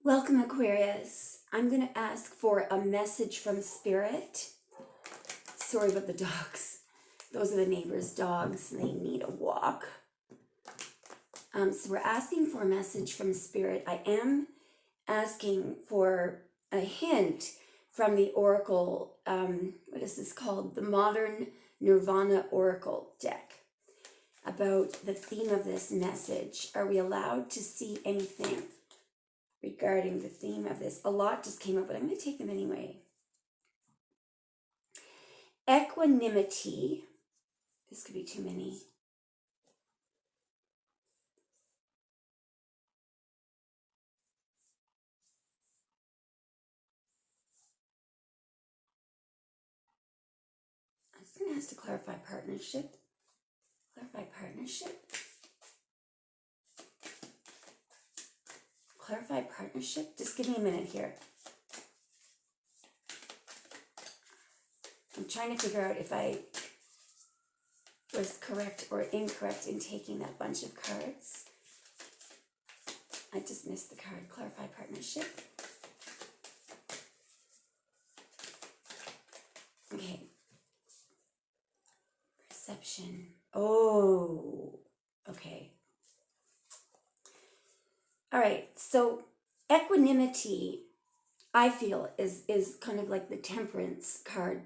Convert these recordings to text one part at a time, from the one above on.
Welcome, Aquarius. I'm going to ask for a message from Spirit. Sorry about the dogs. Those are the neighbors' dogs. They need a walk. So we're asking for a message from Spirit. I am asking for a hint from the Oracle, what is this called? The Modern Nirvana Oracle deck about the theme of this message. Are we allowed to see anything regarding the theme of this? A lot just came up, but I'm going to take them anyway. Equanimity. This could be too many. I was going to ask to clarify partnership. Clarify partnership. Clarify partnership. Just give me a minute here. I'm trying to figure out if I was correct or incorrect in taking that bunch of cards. I just missed the card. Clarify partnership. Okay. Perception. Oh, okay. All right. So equanimity, I feel, is kind of like the Temperance card,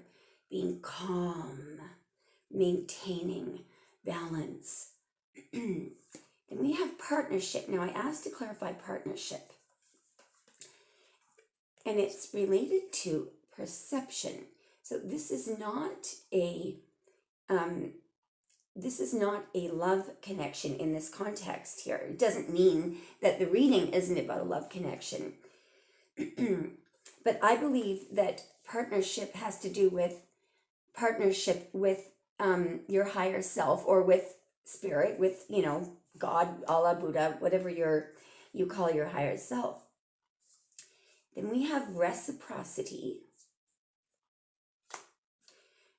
being calm, maintaining balance. Then we have partnership. Now I asked to clarify partnership, and it's related to perception. So this is not a love connection in this context here. It doesn't mean that the reading isn't about a love connection. But I believe that partnership has to do with partnership with your higher self, or with Spirit, with, God, Allah, Buddha, whatever you call your higher self. Then we have reciprocity,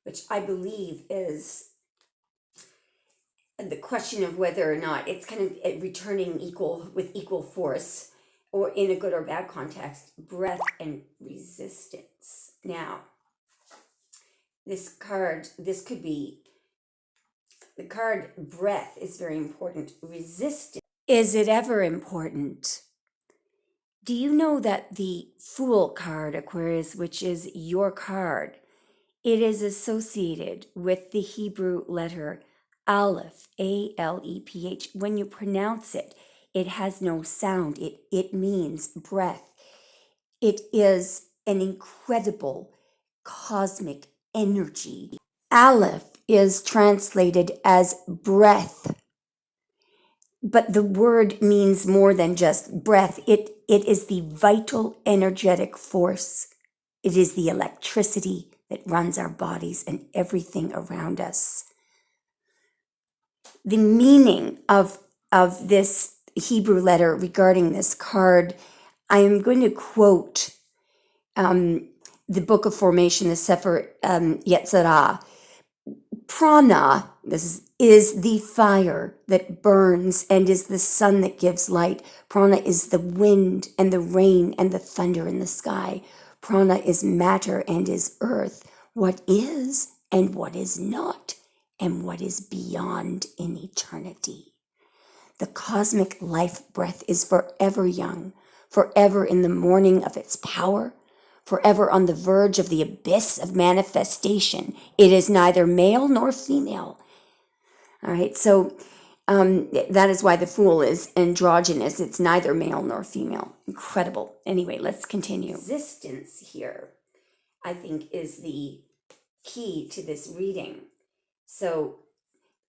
which I believe is the question of whether or not it's kind of returning with equal force, or in a good or bad context. Breath and resistance. Now, this could be, the card breath is very important. Resistance. Is it ever important? Do you know that the Fool card, Aquarius, which is your card, it is associated with the Hebrew letter Aleph, A-L-E-P-H. When you pronounce it, it has no sound. It means breath. It is an incredible cosmic energy. Aleph is translated as breath, but the word means more than just breath. It is the vital energetic force. It is the electricity that runs our bodies and everything around us. The meaning of this Hebrew letter regarding this card, I am going to quote the Book of Formation, the Sefer Yetzirah. Prana, this is the fire that burns and is the sun that gives light. Prana is the wind and the rain and the thunder in the sky. Prana is matter and is earth. What is and what is not, and what is beyond in eternity. The cosmic life breath is forever young, forever in the morning of its power, forever on the verge of the abyss of manifestation. It is neither male nor female. All right, so that is why the Fool is androgynous. It's neither male nor female. Incredible. Anyway, let's continue. Resistance here, I think, is the key to this reading. So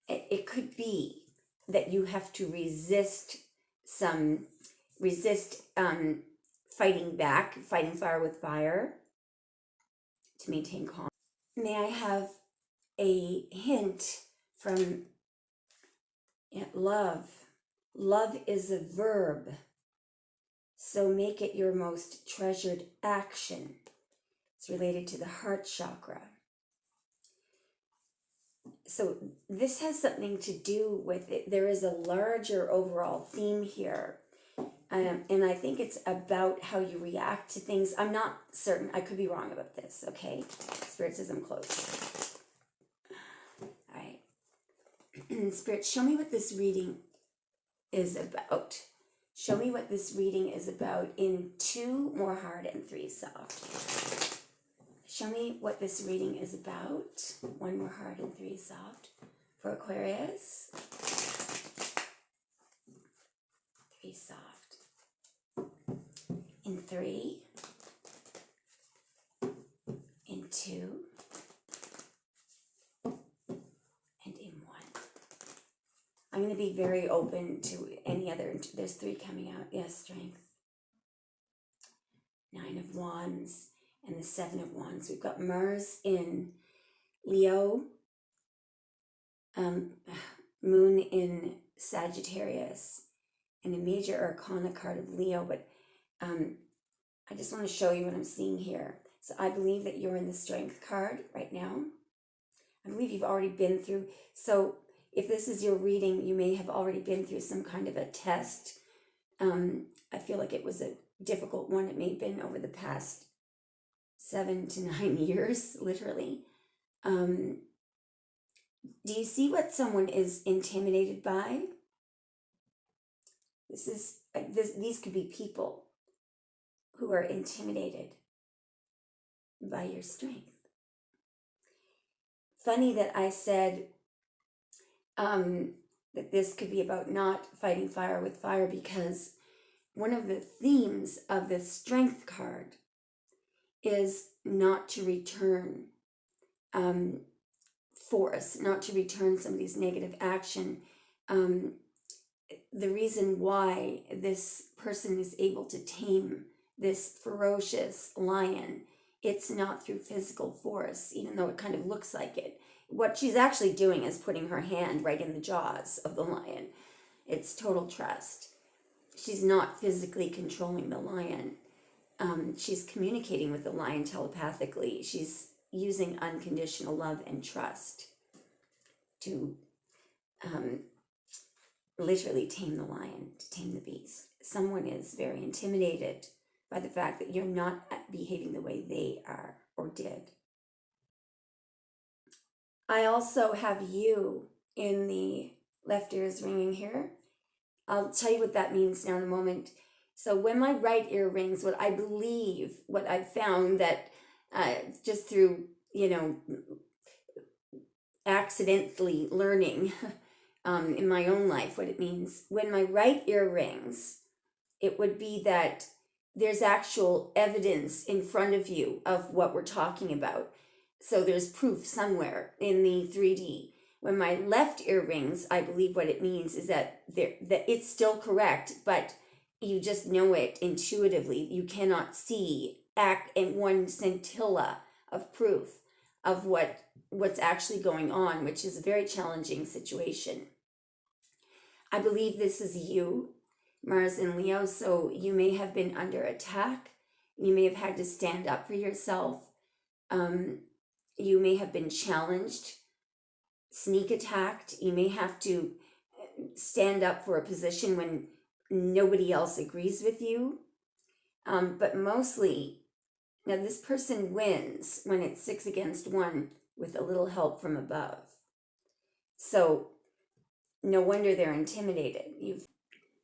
it could be that you have to resist fighting back, fighting fire with fire to maintain calm. May I have a hint from love? Love is a verb, so make it your most treasured action. It's related to the heart chakra. So this has something to do with it. There is a larger overall theme here And I think it's about how you react to things. I'm not certain. I could be wrong about this, okay? Spirit says I'm close. All right. Spirit, show me what this reading is about. Show me what this reading is about in 2 more hard and 3 soft. Show me what this reading is about. 1 more hard and 3 soft for Aquarius. 3 soft. In 3, in 2, and in 1. I'm going to be very open to any other. There's 3 coming out. Yes, strength. 9 of Wands and the 7 of Wands. We've got Mars in Leo, Moon in Sagittarius, and a major arcana card of Leo, but I just want to show you what I'm seeing here. So I believe that you're in the strength card right now. I believe you've already been through. So if this is your reading, you may have already been through some kind of a test. I feel like it was a difficult one. It may have been over the past 7 to 9 years, literally. Do you see what someone is intimidated by? These could be people who are intimidated by your strength. Funny that I said that this could be about not fighting fire with fire, because one of the themes of the strength card is not to return force, not to return somebody's negative action. The reason why this person is able to tame this ferocious lion, it's not through physical force, even though it kind of looks like it. What she's actually doing is putting her hand right in the jaws of the lion. It's total trust. She's not physically controlling the lion. She's communicating with the lion telepathically. She's using unconditional love and trust to literally tame the lion, to tame the beast. Someone is very intimidated by the fact that you're not behaving the way they are or did. I also have you in the left ear is ringing here. I'll tell you what that means now in a moment. So when my right ear rings, what I've found that just through, accidentally learning in my own life what it means, when my right ear rings, it would be that there's actual evidence in front of you of what we're talking about. So there's proof somewhere in the 3D. When my left ear rings, I believe what it means is that it's still correct, but you just know it intuitively. You cannot see in one scintilla of proof of what's actually going on, which is a very challenging situation. I believe this is you, Mars and Leo, so you may have been under attack. You may have had to stand up for yourself. You may have been challenged, sneak attacked. You may have to stand up for a position when nobody else agrees with you. But mostly, now this person wins when it's 6 against 1 with a little help from above. So no wonder they're intimidated.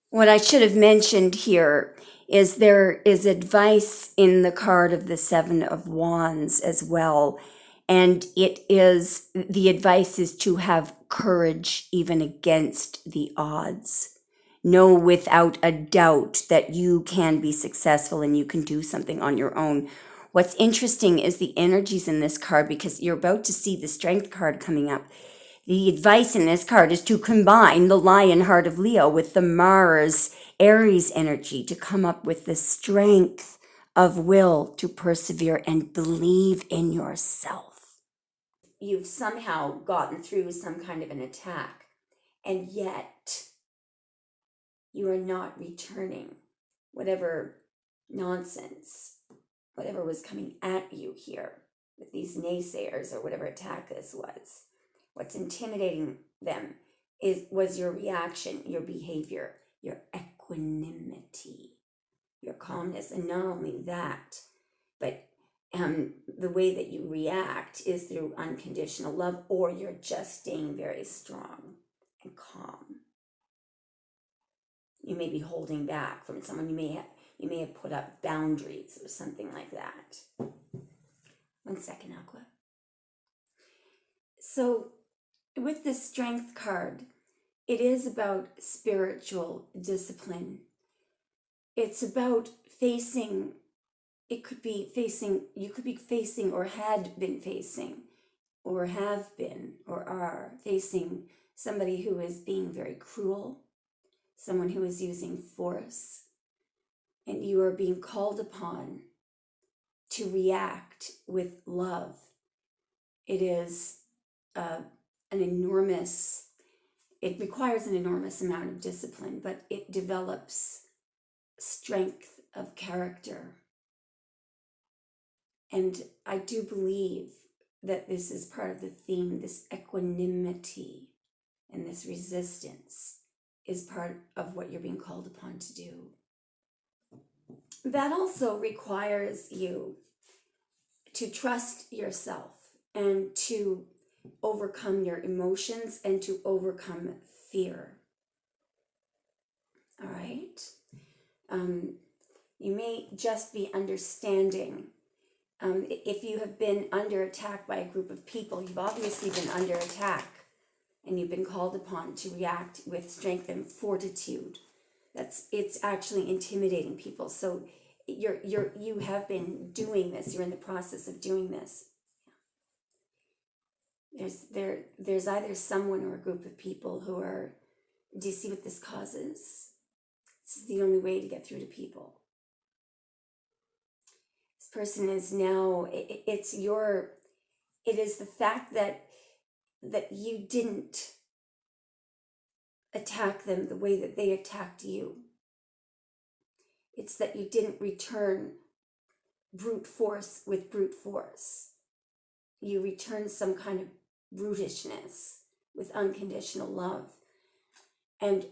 What I should have mentioned here is there is advice in the card of the 7 of Wands as well. And the advice is to have courage even against the odds. Know without a doubt that you can be successful and you can do something on your own. What's interesting is the energies in this card, because you're about to see the strength card coming up. The advice in this card is to combine the lion heart of Leo with the Mars Aries energy to come up with the strength of will to persevere and believe in yourself. You've somehow gotten through some kind of an attack, and yet you are not returning whatever nonsense, whatever was coming at you here with these naysayers or whatever attack this was. What's intimidating them was your reaction, your behavior, your equanimity, your calmness. And not only that, but the way that you react is through unconditional love, or you're just staying very strong and calm. You may be holding back from someone. You may have put up boundaries or something like that. 1 second, Aqua. So with the Strength card, it is about spiritual discipline. It's about facing, you could be facing or had been facing or have been or are facing somebody who is being very cruel, someone who is using force, and you are being called upon to react with love. It is it requires an enormous amount of discipline, but it develops strength of character. And I do believe that this is part of the theme, this equanimity and this resistance is part of what you're being called upon to do. That also requires you to trust yourself and to overcome your emotions and to overcome fear. All right? You may just be understanding. If you have been under attack by a group of people, you've obviously been under attack and you've been called upon to react with strength and fortitude. It's actually intimidating people. So you have been doing this. You're in the process of doing this. There's either someone or a group of people who are. Do you see what this causes? This is the only way to get through to people. This person is now. It is the fact that you didn't attack them the way that they attacked you. It's that you didn't return brute force with brute force. You returned some kind of brutishness with unconditional love. And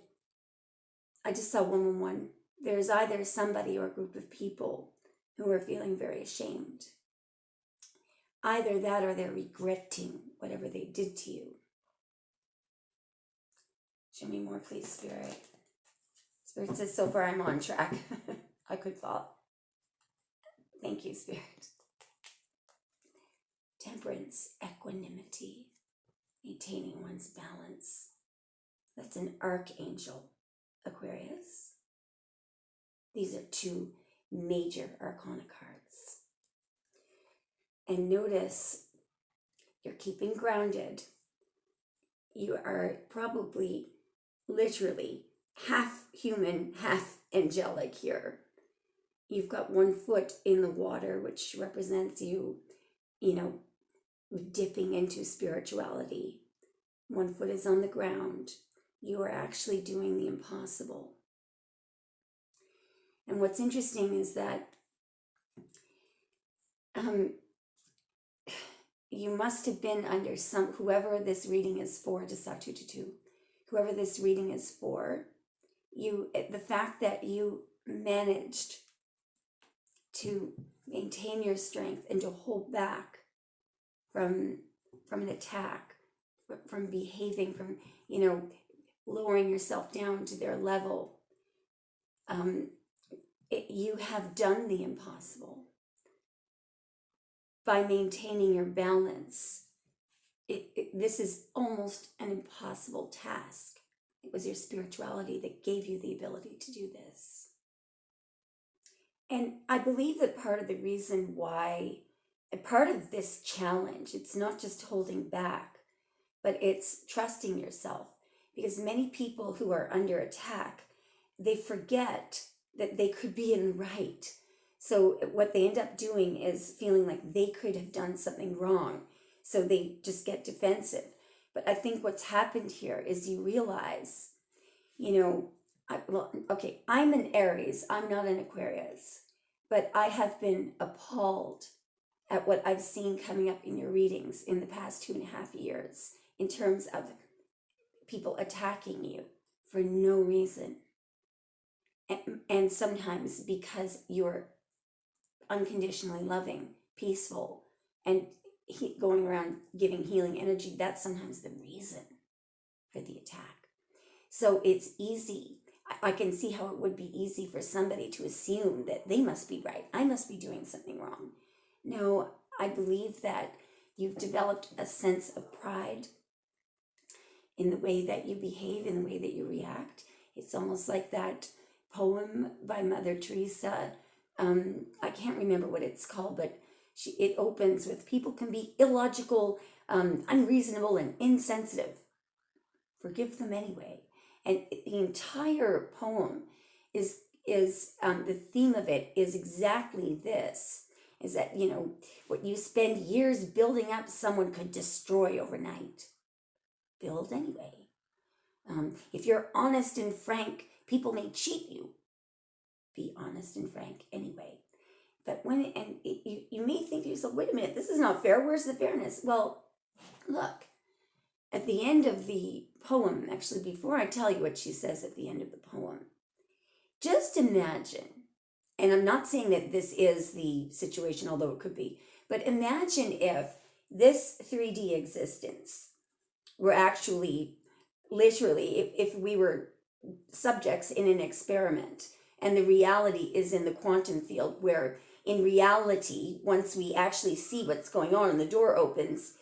I just saw 111. There's either somebody or a group of people who are feeling very ashamed. Either that or they're regretting whatever they did to you. Show me more, please, Spirit. Spirit says, so far I'm on track. I could fall. Thank you, Spirit. Temperance, equanimity, maintaining one's balance. That's an archangel, Aquarius. These are two major arcana cards. And notice you're keeping grounded. You are probably literally half human, half angelic here. You've got 1 foot in the water, which represents you, dipping into spirituality. 1 foot is on the ground. You are actually doing the impossible. And what's interesting is that you must have been under whoever this reading is for, just saw 222, whoever this reading is for, the fact that you managed to maintain your strength and to hold back from an attack, from behaving, from, lowering yourself down to their level. You have done the impossible. By maintaining your balance, this is almost an impossible task. It was your spirituality that gave you the ability to do this. And I believe that part of the reason why, part of this challenge, it's not just holding back, but it's trusting yourself. Because many people who are under attack, they forget that they could be in the right. So what they end up doing is feeling like they could have done something wrong. So they just get defensive. But I think what's happened here is you realize, I'm an Aries, I'm not an Aquarius, but I have been appalled at what I've seen coming up in your readings in the past 2.5 years in terms of people attacking you for no reason. and sometimes because you're unconditionally loving, peaceful, and going around giving healing energy, that's sometimes the reason for the attack. So it's easy. I can see how it would be easy for somebody to assume that they must be right. I must be doing something wrong. No, I believe that you've developed a sense of pride in the way that you behave, in the way that you react. It's almost like that poem by Mother Teresa. I can't remember what it's called, but it opens with, people can be illogical, unreasonable, and insensitive. Forgive them anyway. And the entire poem is the theme of it is exactly this, is that, what you spend years building up, someone could destroy overnight. Build anyway. If you're honest and frank, people may cheat you. Be honest and frank anyway. But you may think to yourself, wait a minute, this is not fair. Where's the fairness? Well, look, at the end of the poem, actually, before I tell you what she says at the end of the poem, just imagine, and I'm not saying that this is the situation, although it could be, but imagine if this 3D existence were actually, literally, if we were subjects in an experiment, and the reality is in the quantum field, where in reality, once we actually see what's going on and the door opens,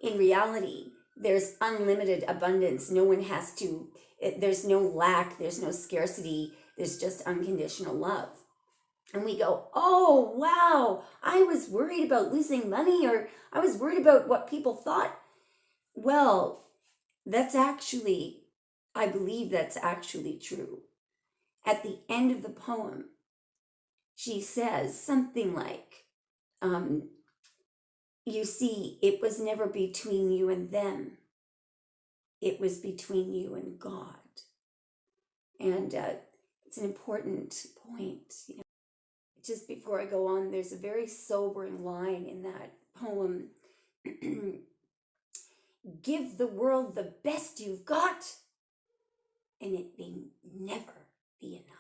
in reality, there's unlimited abundance. No one has to, there's no lack, there's no scarcity, there's just unconditional love. And we go, oh, wow, I was worried about losing money, or I was worried about what people thought. Well, that's actually, I believe that's actually true. At the end of the poem, she says something like, you see, it was never between you and them. It was between you and God. And it's an important point. Just before I go on, there's a very sobering line in that poem. Give the world the best you've got, and it may never be enough.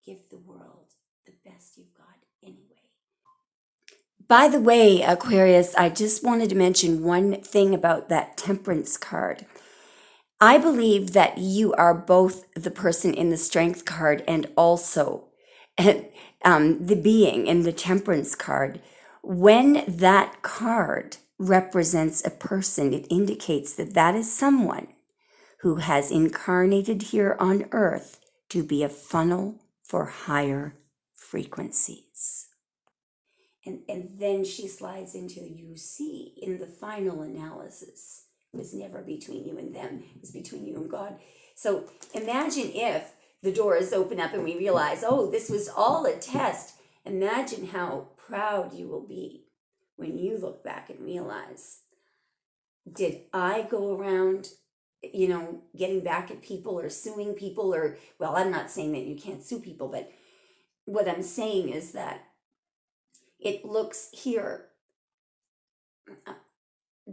Give the world the best you've got anyway. By the way, Aquarius, I just wanted to mention one thing about that Temperance card. I believe that you are both the person in the Strength card and also the being in the Temperance card. When that card represents a person, it indicates that that is someone who has incarnated here on earth to be a funnel for higher frequencies. And then she slides into, you see, in the final analysis, it was never between you and them, it was between you and God. So imagine if the doors open up and we realize, oh, this was all a test. Imagine how proud you will be when you look back and realize, did I go around, getting back at people or suing people, or, well, I'm not saying that you can't sue people, but what I'm saying is that it looks here.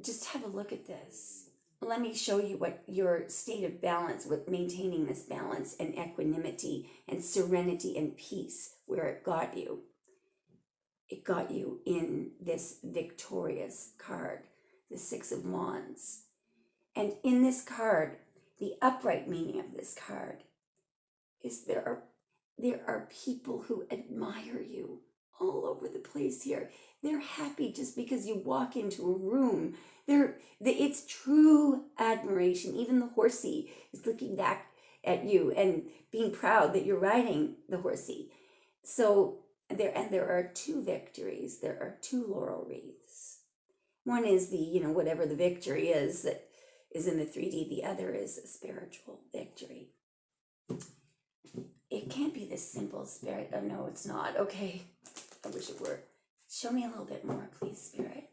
Just have a look at this. Let me show you what your state of balance, with maintaining this balance and equanimity and serenity and peace, where it got you. It got you in this victorious card, the Six of Wands. And in this card, the upright meaning of this card is there are people who admire you all over the place here. They're happy just because you walk into a room. It's true admiration. Even the horsey is looking back at you and being proud that you're riding the horsey. So there are two victories. There are two laurel wreaths. One is the, whatever the victory is that is in the 3D. The other is a spiritual victory. It can't be this simple, Spirit. Oh, no, it's not. Okay. I wish it were. Show me a little bit more, please, Spirit.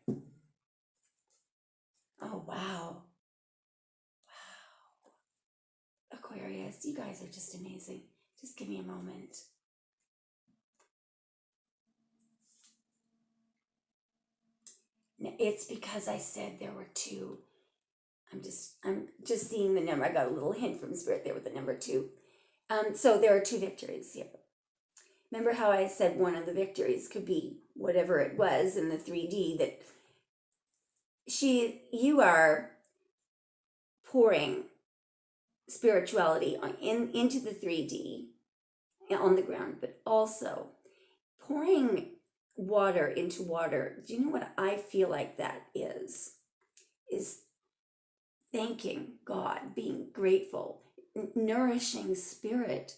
Oh, wow. Wow. Aquarius, you guys are just amazing. Just give me a moment. It's because I said there were two. I'm just seeing the number. I got a little hint from Spirit there with the number 2. So there are two victories here. Remember how I said one of the victories could be whatever it was in the 3D that you are pouring spirituality into the 3D on the ground, but also pouring water into water. Do you know what I feel like that is? Is thanking God, being grateful, nourishing spirit.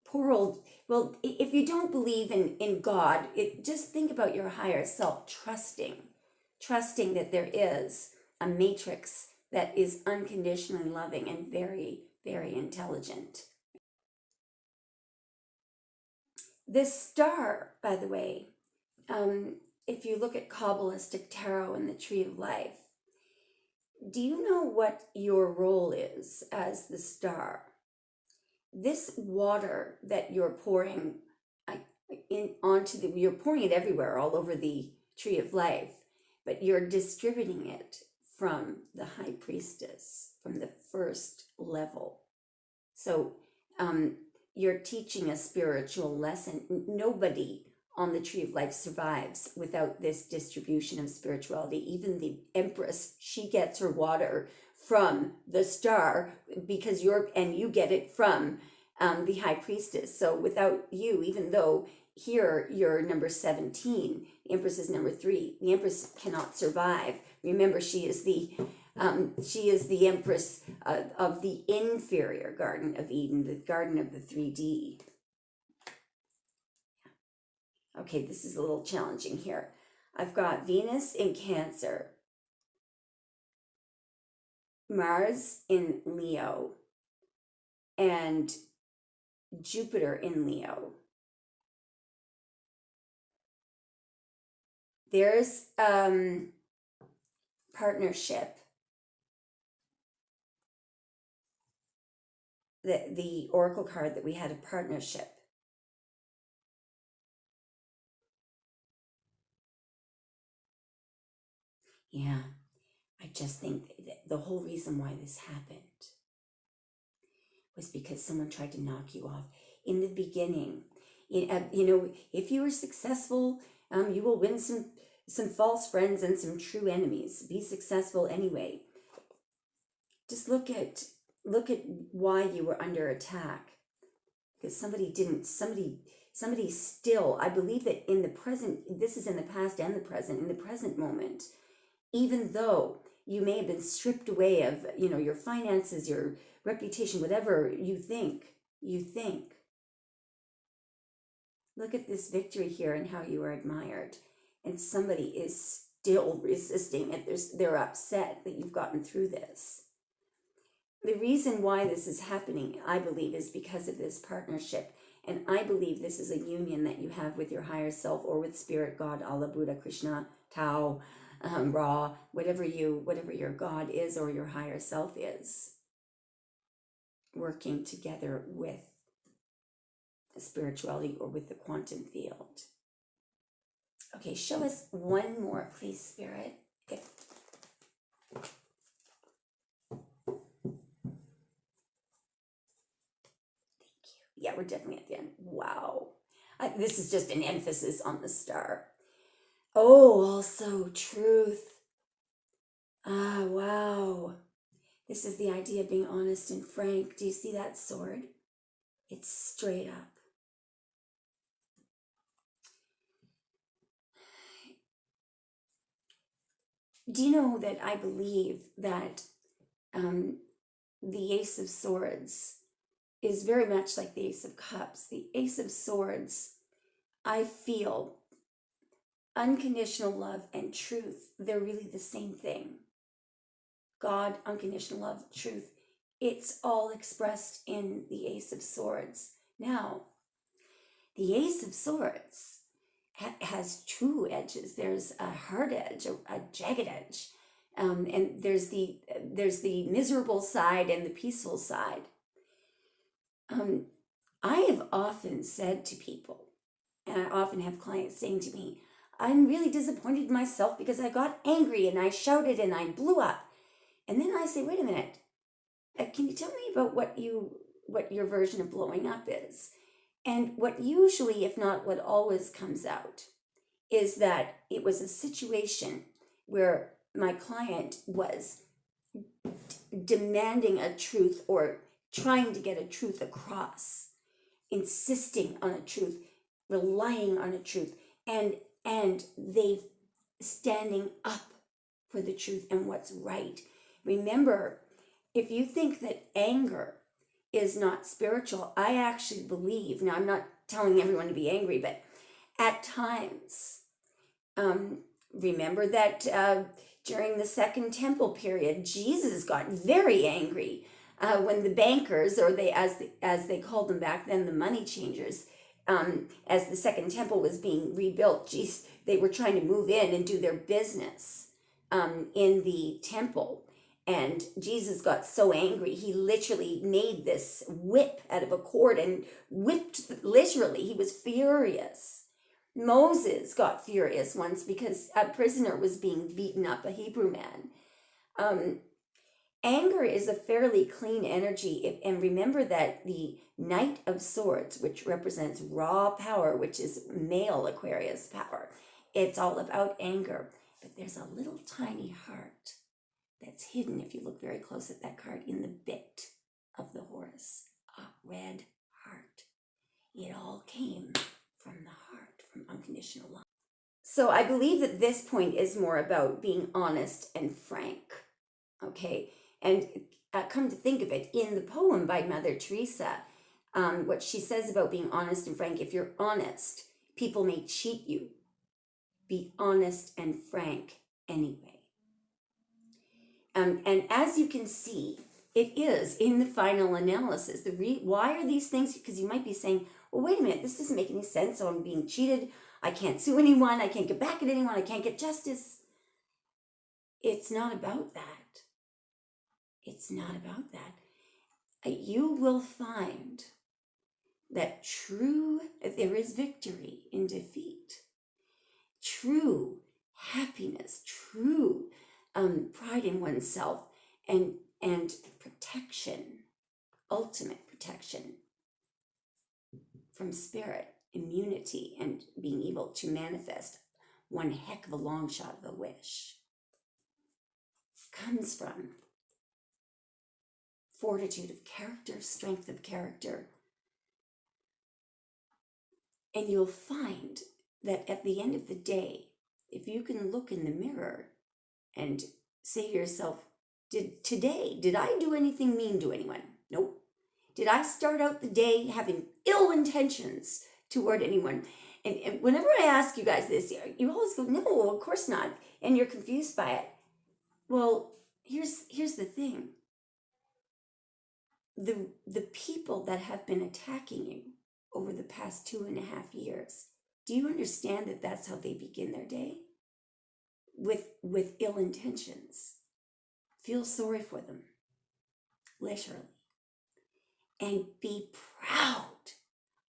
Poor old, well, if you don't believe in God, just think about your higher self, trusting that there is a matrix that is unconditionally loving and very, very intelligent. This star, by the way, if you look at Kabbalistic tarot and the Tree of Life, do you know what your role is as the star? This water that you're pouring you're pouring it everywhere, all over the Tree of Life, but you're distributing it from the High Priestess, from the first level. So you're teaching a spiritual lesson. Nobody on the Tree of Life survives without this distribution of spirituality. Even the Empress, she gets her water from the star because you get it from the High Priestess. So without you, even though here you're number 17, the Empress is number 3, the Empress cannot survive. Remember, she is the Empress of the inferior Garden of Eden, the Garden of the 3D. Okay, this is a little challenging here. I've got Venus in Cancer, Mars in Leo, and Jupiter in Leo. There's partnership. The oracle card that we had of partnership. Yeah, I just think that the whole reason why this happened was because someone tried to knock you off in the beginning. If you were successful, you will win some false friends and some true enemies. Be successful anyway. Just look at why you were under attack. Because somebody still, I believe that in the present, this is in the past and the present, in the present moment, even though you may have been stripped away of, your finances, your reputation, whatever you think. Look at this victory here and how you are admired. And somebody is still resisting it. They're upset that you've gotten through this. The reason why this is happening, I believe, is because of this partnership. And I believe this is a union that you have with your higher self or with Spirit, God, Allah, Buddha, Krishna, Tao, Ra, whatever your God is or your higher self is, working together with spirituality or with the quantum field. Okay, show us one more, please, Spirit. Thank you. Yeah, we're definitely at the end. Wow. This is just an emphasis on the star. Oh, also truth. Ah, wow. This is the idea of being honest and frank. Do you see that sword? It's straight up. Do you know that I believe that the Ace of Swords is very much like the Ace of Cups. The Ace of Swords, I feel unconditional love and truth, they're really the same thing. God, unconditional love, truth, it's all expressed in the Ace of Swords. Now, the Ace of Swords has two edges. There's a hard edge, a jagged edge, and there's the miserable side and the peaceful side. I have often said to people, and I often have clients saying to me, I'm really disappointed in myself because I got angry and I shouted and I blew up. And then I say, wait a minute, can you tell me about what you what your version of blowing up is. And what usually, if not what always comes out, is that it was a situation where my client was demanding a truth or trying to get a truth across, insisting on a truth, relying on a truth, and they standing up for the truth and what's right. Remember, if you think that anger is not spiritual, I actually believe, now I'm not telling everyone to be angry, but at times, remember that during the Second Temple period, Jesus got very angry when the bankers, or as they called them back then, the money changers, as the Second Temple was being rebuilt, they were trying to move in and do their business in the temple. And Jesus got so angry, he literally made this whip out of a cord and whipped, literally, he was furious. Moses got furious once because a prisoner was being beaten up, a Hebrew man. Anger is a fairly clean energy, and remember that the Knight of Swords, which represents raw power, which is male Aquarius power, it's all about anger. But there's a little tiny heart that's hidden, if you look very close at that card, in the bit of the horse, a red heart. It all came from the heart, from unconditional love. So I believe that this point is more about being honest and frank, okay? And come to think of it, in the poem by Mother Teresa, what she says about being honest and frank, if you're honest, people may cheat you. Be honest and frank anyway. And as you can see, it is in the final analysis. Why are these things? Because you might be saying, well, wait a minute, this doesn't make any sense. So I'm being cheated. I can't sue anyone. I can't get back at anyone. I can't get justice. It's not about that. It's not about that. You will find that there is victory in defeat. True happiness, true pride in oneself, and protection, ultimate protection from spirit, immunity, and being able to manifest one heck of a long shot of a wish comes from fortitude of character, strength of character. And you'll find that at the end of the day, if you can look in the mirror and say to yourself, did I do anything mean to anyone? Nope. Did I start out the day having ill intentions toward anyone? And whenever I ask you guys this, you always go, no, of course not. And you're confused by it. Well, here's the thing. The people that have been attacking you over the past 2.5 years, do you understand that that's how they begin their day? With ill intentions. Feel sorry for them, literally. And be proud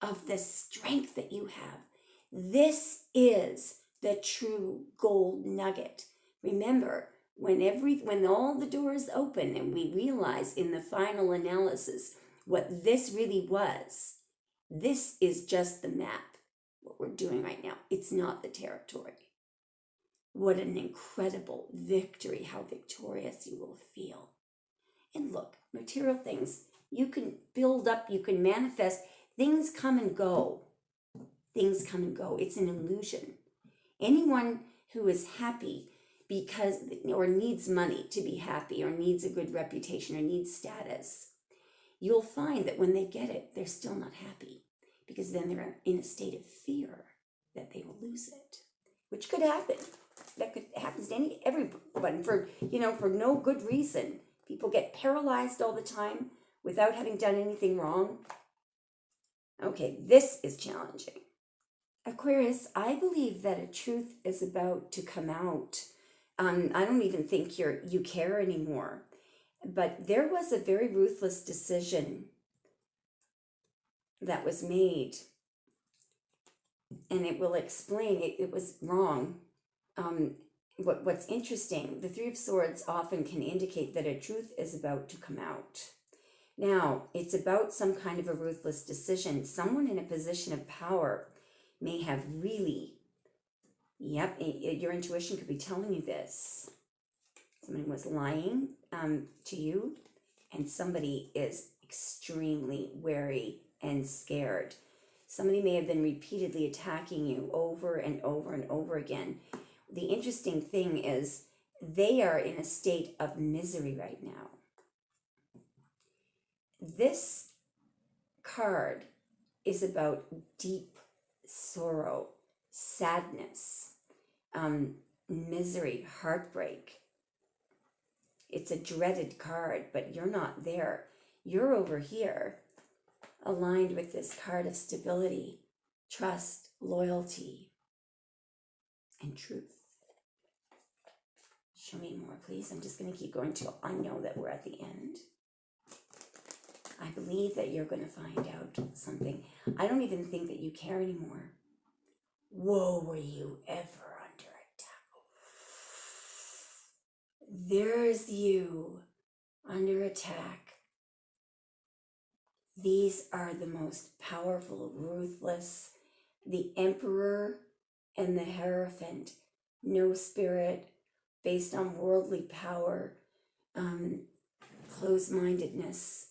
of the strength that you have. This is the true gold nugget. Remember, when all the doors open and we realize in the final analysis what this really was, this is just the map, what we're doing right now. It's not the territory. What an incredible victory, how victorious you will feel. And look, material things, you can build up, you can manifest. Things come and go. Things come and go. It's an illusion. Anyone who is happy or needs money to be happy, or needs a good reputation, or needs status, you'll find that when they get it, they're still not happy, because then they're in a state of fear that they will lose it, which could happen. That could happen to everyone for no good reason. People get paralyzed all the time without having done anything wrong. Okay, this is challenging. Aquarius, I believe that a truth is about to come out. I don't even think you care anymore. But there was a very ruthless decision that was made. And it will explain it was wrong. What's interesting, the Three of Swords often can indicate that a truth is about to come out. Now, it's about some kind of a ruthless decision. Someone in a position of power may have really, your intuition could be telling you this. Somebody was lying to you, and somebody is extremely wary and scared. Somebody may have been repeatedly attacking you over and over and over again. The interesting thing is they are in a state of misery right now. This card is about deep sorrow, sadness, misery, heartbreak. It's a dreaded card, but you're not there. You're over here, aligned with this card of stability, trust, loyalty, and truth. Show me more, please. I'm just going to keep going till I know that we're at the end. I believe that you're going to find out something. I don't even think that you care anymore. Whoa, were you ever under attack? There's you under attack. These are the most powerful, ruthless, the Emperor and the Hierophant. No spirit, based on worldly power, closed-mindedness.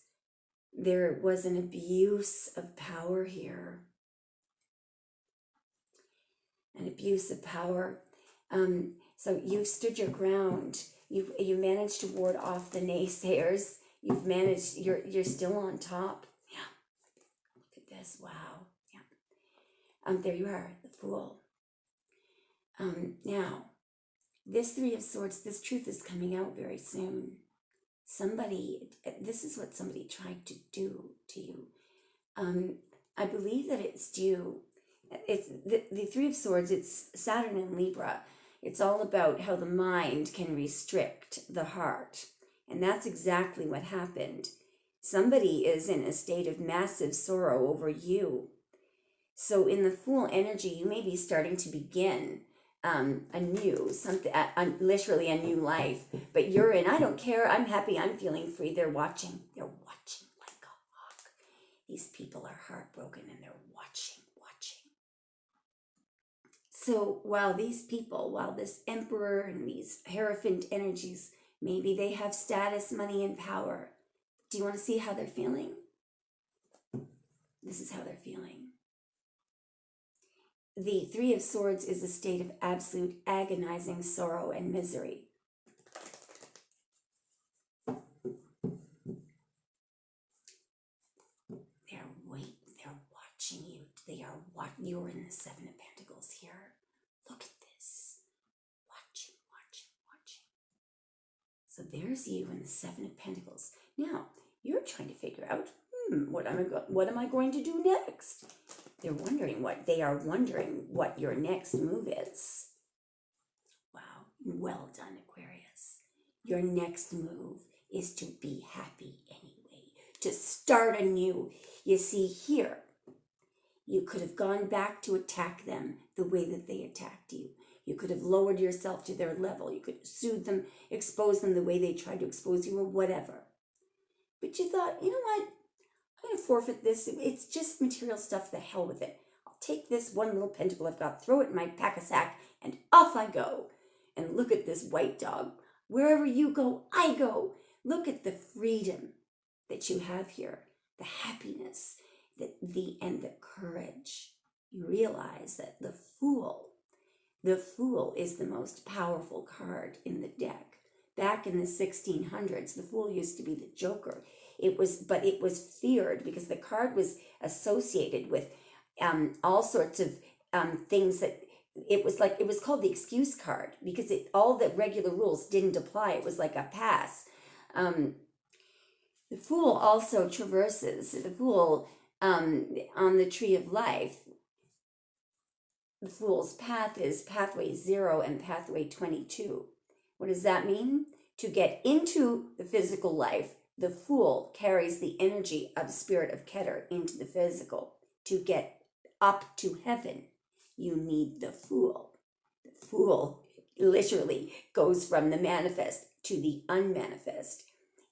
There was an abuse of power here. An abuse of power. So you've stood your ground. You managed to ward off the naysayers. You've managed. You're still on top. Yeah. Look at this. Wow. Yeah. There you are, the Fool. Now, this Three of Swords. This truth is coming out very soon. This is what somebody tried to do to you. I believe that it's due. It's the Three of Swords. It's Saturn and Libra. It's all about how the mind can restrict the heart. And that's exactly what happened. Somebody is in a state of massive sorrow over you. So in the Fool energy, you may be starting to begin literally a new life. But you're in, I don't care, I'm happy, I'm feeling free. They're watching like a hawk. These people are heartbroken and they're watching. So while this Emperor and these Hierophant energies, maybe they have status, money, and power. Do you want to see how they're feeling? This is how they're feeling. The Three of Swords is a state of absolute agonizing sorrow and misery. They're watching you. You're in the Seven of Pentacles here. Look at this. Watching. So there's you in the Seven of Pentacles. Now, you're trying to figure out, what am I going to do next? They are wondering what your next move is. Wow, well done, Aquarius. Your next move is to be happy anyway, to start anew. You see here, you could have gone back to attack them the way that they attacked you. You could have lowered yourself to their level. You could have soothed them, exposed them the way they tried to expose you or whatever. But you thought, you know what? I'm going to forfeit this. It's just material stuff. The hell with it. I'll take this one little pentacle I've got, throw it in my pack-a-sack, and off I go. And look at this white dog. Wherever you go, I go. Look at the freedom that you have here, the happiness, and the courage. You realize that the Fool is the most powerful card in the deck. Back in the 1600s, the Fool used to be the Joker. It was feared because the card was associated with all sorts of things that it was called the excuse card because all the regular rules didn't apply. It was like a pass. The Fool also traverses the Fool on the Tree of Life. The Fool's path is pathway 0 and pathway 22. What does that mean? To get into the physical life, the Fool carries the energy of the spirit of Keter into the physical. To get up to heaven, you need the Fool. The Fool literally goes from the manifest to the unmanifest.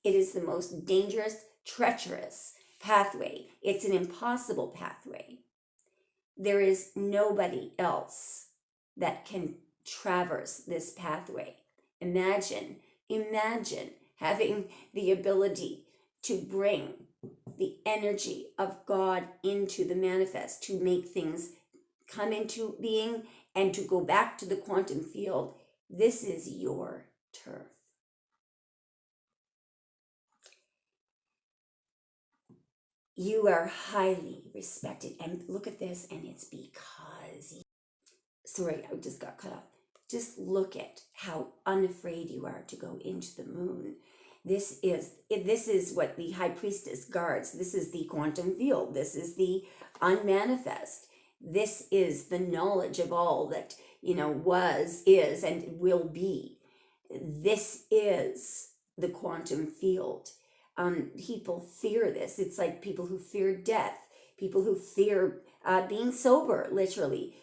It is the most dangerous treacherous pathway. It's an impossible pathway. There is nobody else that can traverse this pathway. Imagine having the ability to bring the energy of God into the manifest, to make things come into being and to go back to the quantum field. This is your turf. You are highly respected. And look at this, and it's because... Sorry, I just got cut off. Just look at how unafraid you are to go into the moon. This is what the high priestess guards. This is the quantum field. This is the unmanifest. This is the knowledge of all that, was, is, and will be. This is the quantum field. People fear this. It's like people who fear death, people who fear being sober, literally.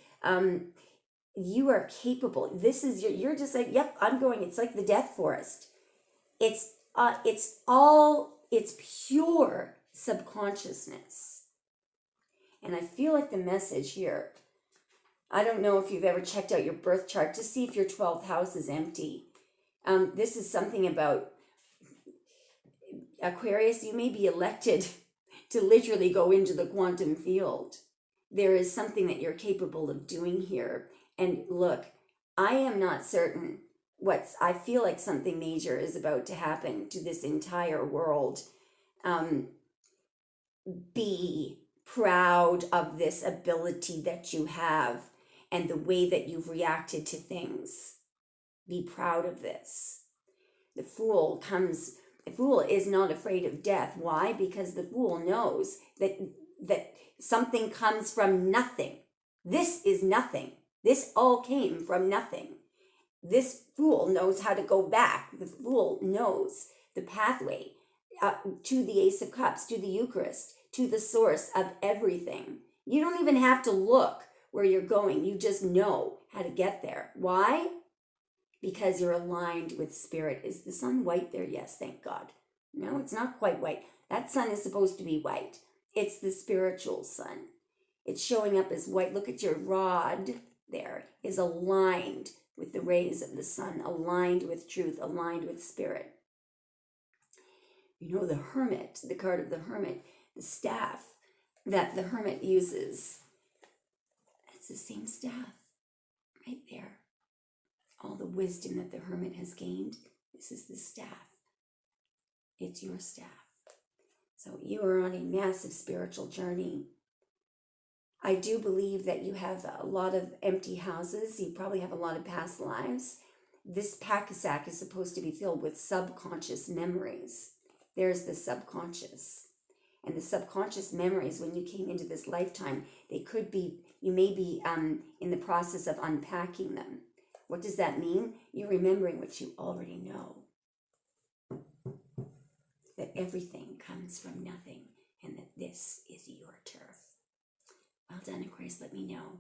You are capable. This is you're just like, yep, I'm going. It's like the death forest. It's pure subconsciousness. And I feel like the message here, I don't know if you've ever checked out your birth chart to see if your 12th house is empty. This is something about Aquarius. You may be elected to literally go into the quantum field. There is something that you're capable of doing here. And look, I am not certain I feel like something major is about to happen to this entire world. Be proud of this ability that you have and the way that you've reacted to things. Be proud of this. The fool is not afraid of death. Why? Because the fool knows that something comes from nothing. This is nothing. This all came from nothing. This fool knows how to go back. The fool knows the pathway to the Ace of Cups, to the Eucharist, to the source of everything. You don't even have to look where you're going. You just know how to get there. Why? Because you're aligned with spirit. Is the sun white there? Yes, thank God. No, it's not quite white. That sun is supposed to be white. It's the spiritual sun. It's showing up as white. Look at your rod there. Is aligned with the rays of the sun, aligned with truth, aligned with spirit. The hermit, the card of the hermit, the staff that the hermit uses. It's the same staff right there. All the wisdom that the hermit has gained, this is the staff. It's your staff. So you are on a massive spiritual journey. I do believe that you have a lot of empty houses. You probably have a lot of past lives. This pack-a-sack is supposed to be filled with subconscious memories. There's the subconscious. And the subconscious memories, when you came into this lifetime, you may be in the process of unpacking them. What does that mean? You're remembering what you already know. That everything comes from nothing and that this is your turf. Well done, Aquarius. Let me know.